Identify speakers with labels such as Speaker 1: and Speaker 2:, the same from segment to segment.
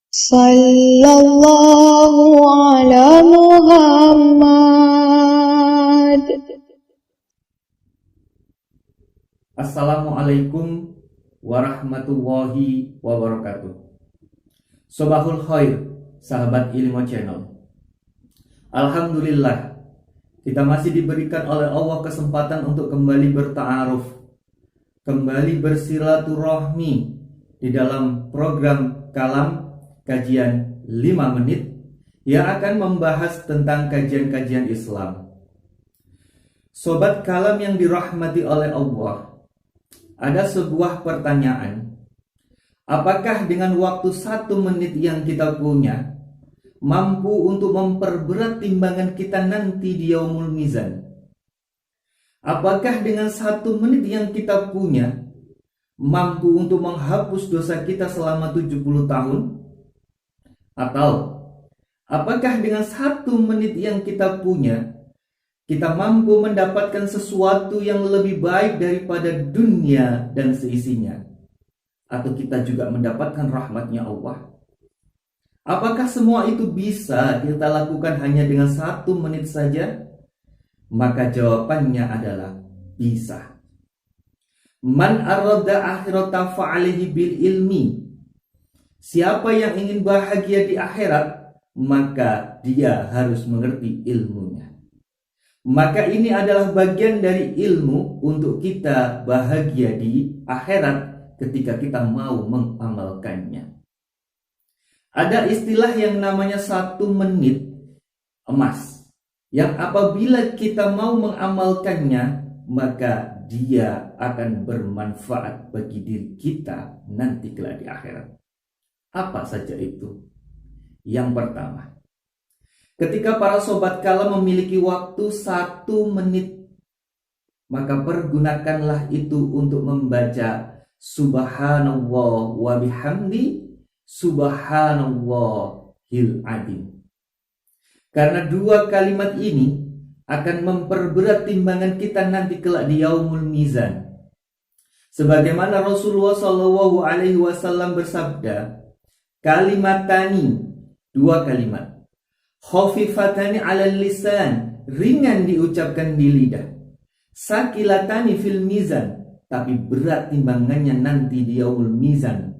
Speaker 1: Sallallahu ala Muhammad.
Speaker 2: Assalamualaikum warahmatullahi wabarakatuh. Sobahul khair, sahabat Ilmu Channel. Alhamdulillah, kita masih diberikan oleh Allah kesempatan untuk kembali berta'aruf, kembali bersilaturahmi di dalam program Kalam Kajian 5 menit yang akan membahas tentang kajian-kajian Islam. Sobat Kalam yang dirahmati oleh Allah, ada sebuah pertanyaan. Apakah dengan waktu 1 menit yang kita punya mampu untuk memperberat timbangan kita nanti di Yaumul Mizan? Apakah dengan 1 menit yang kita punya mampu untuk menghapus dosa kita selama 70 tahun? Atau apakah dengan 1 menit yang kita punya kita mampu mendapatkan sesuatu yang lebih baik daripada dunia dan seisinya? Atau kita juga mendapatkan rahmatnya Allah? Apakah semua itu bisa kita lakukan hanya dengan 1 menit saja? Maka jawabannya adalah bisa. Man arada akhirata fa'alihi bil ilmi. Siapa yang ingin bahagia di akhirat, maka dia harus mengerti ilmunya. Maka ini adalah bagian dari ilmu untuk kita bahagia di akhirat ketika kita mau mengamalkannya. Ada istilah yang namanya 1 menit emas, yang apabila kita mau mengamalkannya, maka dia akan bermanfaat bagi diri kita nanti kelak di akhirat. Apa saja itu? Yang pertama, ketika para sobat kalam memiliki waktu 1 menit, maka pergunakanlah itu untuk membaca Subhanallah wa bihamdi Subhanallahil Adzim. Karena 2 kalimat ini akan memperberat timbangan kita nanti kelak di Yaumul Mizan. Sebagaimana Rasulullah SAW bersabda, kalimatani, 2 kalimat, khafifatani 'alal lisan, ringan diucapkan di lidah, sakilatani fil mizan, tapi berat timbangannya nanti di Yaumul Mizan.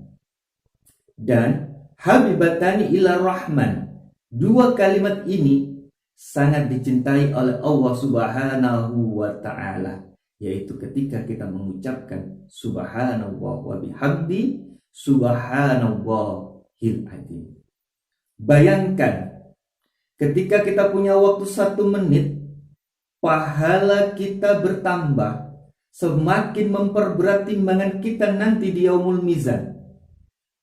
Speaker 2: Dan habibatani ila rahman, 2 kalimat ini sangat dicintai oleh Allah Subhanahu wa ta'ala, yaitu ketika kita mengucapkan Subhanallah wa bihamdi Subhanallahil Adzim. Bayangkan, ketika kita punya waktu 1 menit, pahala kita bertambah, semakin memperberat timbangan kita nanti di Yaumul Mizan.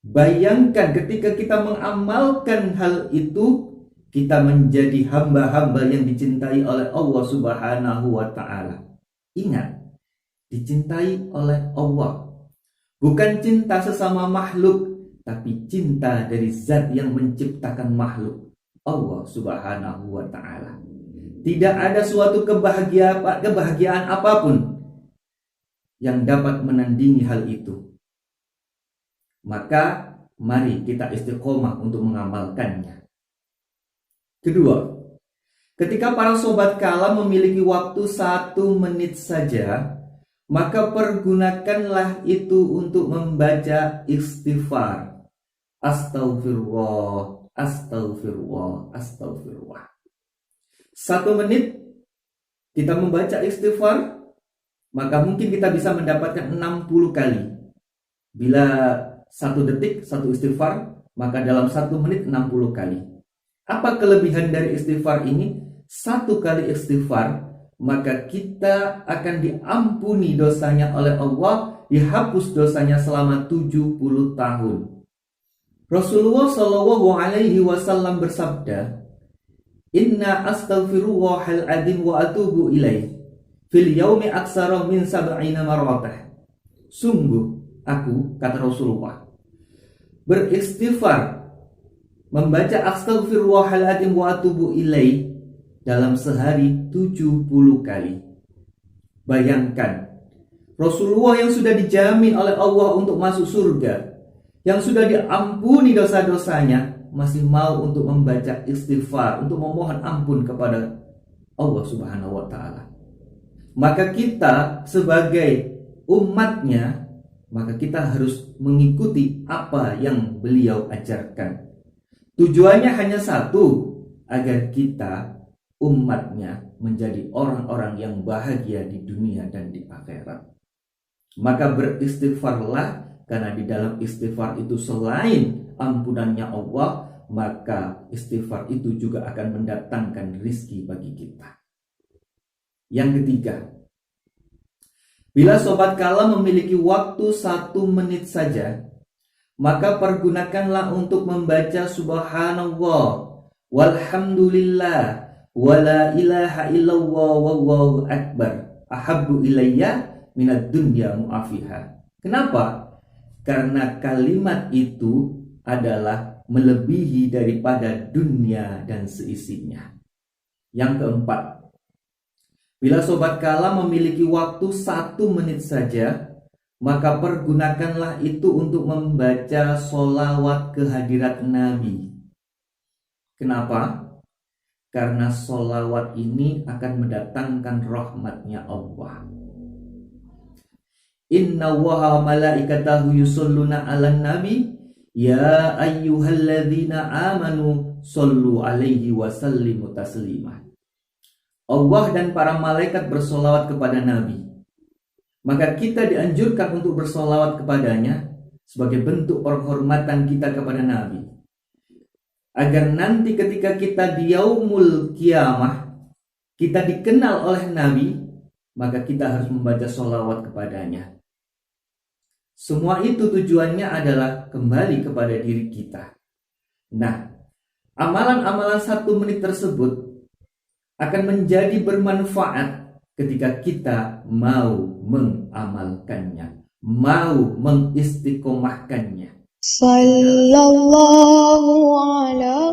Speaker 2: Bayangkan ketika kita mengamalkan hal itu, kita menjadi hamba-hamba yang dicintai oleh Allah Subhanahu wa ta'ala. Ingat, dicintai oleh Allah. Bukan cinta sesama makhluk, tapi cinta dari zat yang menciptakan makhluk, Allah Subhanahu wa ta'ala. Tidak ada suatu kebahagiaan apapun yang dapat menandingi hal itu. Maka mari kita istiqomah untuk mengamalkannya. Kedua, ketika para sobat kalam memiliki waktu 1 menit saja, maka pergunakanlah itu untuk membaca istighfar. Astaghfirullah, astaghfirullah, astaghfirullah. 1 menit kita membaca istighfar, maka mungkin kita bisa mendapatkan 60 kali. Bila 1 detik 1 istighfar, maka dalam 1 menit 60 kali. Apa kelebihan dari istighfar ini? 1 kali istighfar, maka kita akan diampuni dosanya oleh Allah, dihapus dosanya selama 70 tahun. Rasulullah SAW bersabda, Inna astaghfirullahal adzim wa atubu ilaih fil yaumi aksara min 70 maratah. Sungguh aku, kata Rasulullah, beristighfar, membaca astaghfirullahaladzim wa atubu ilaih dalam sehari 70 kali. Bayangkan, Rasulullah yang sudah dijamin oleh Allah untuk masuk surga, yang sudah diampuni dosa-dosanya masih mau untuk membaca istighfar, untuk memohon ampun kepada Allah Subhanahu wa taala. Maka kita sebagai umatnya, maka kita harus mengikuti apa yang beliau ajarkan. Tujuannya hanya satu, agar kita umatnya menjadi orang-orang yang bahagia di dunia dan di akhirat. Maka beristighfarlah, karena di dalam istighfar itu selain ampunannya Allah, maka istighfar itu juga akan mendatangkan rizki bagi kita. Yang ketiga, bila sobat kalam memiliki waktu 1 menit saja, maka pergunakanlah untuk membaca subhanallah, walhamdulillah, wala ilaha illallah, wallahu akbar, ahabbu ilayya minad dunya mu'afiha. Kenapa? Karena kalimat itu adalah melebihi daripada dunia dan seisinya. Yang keempat, bila sobat kalam memiliki waktu 1 menit saja, maka pergunakanlah itu untuk membaca sholawat kehadirat Nabi. Kenapa? Karena sholawat ini akan mendatangkan rahmatnya Allah. Inna Allaha malaikatahu yusholluna 'alan nabi ya ayyuhalladzina amanu shollu 'alaihi wa sallimu taslima. Allah dan para malaikat bersolawat kepada Nabi. Maka kita dianjurkan untuk bersolawat kepadanya sebagai bentuk penghormatan kita kepada Nabi. Agar nanti ketika kita di yaumul kiamah, kita dikenal oleh Nabi, maka kita harus membaca solawat kepadanya. Semua itu tujuannya adalah kembali kepada diri kita. Nah, amalan-amalan 1 menit tersebut akan menjadi bermanfaat ketika kita mau mengamalkannya, mau mengistiqomahkannya.
Speaker 1: Sallallahu ala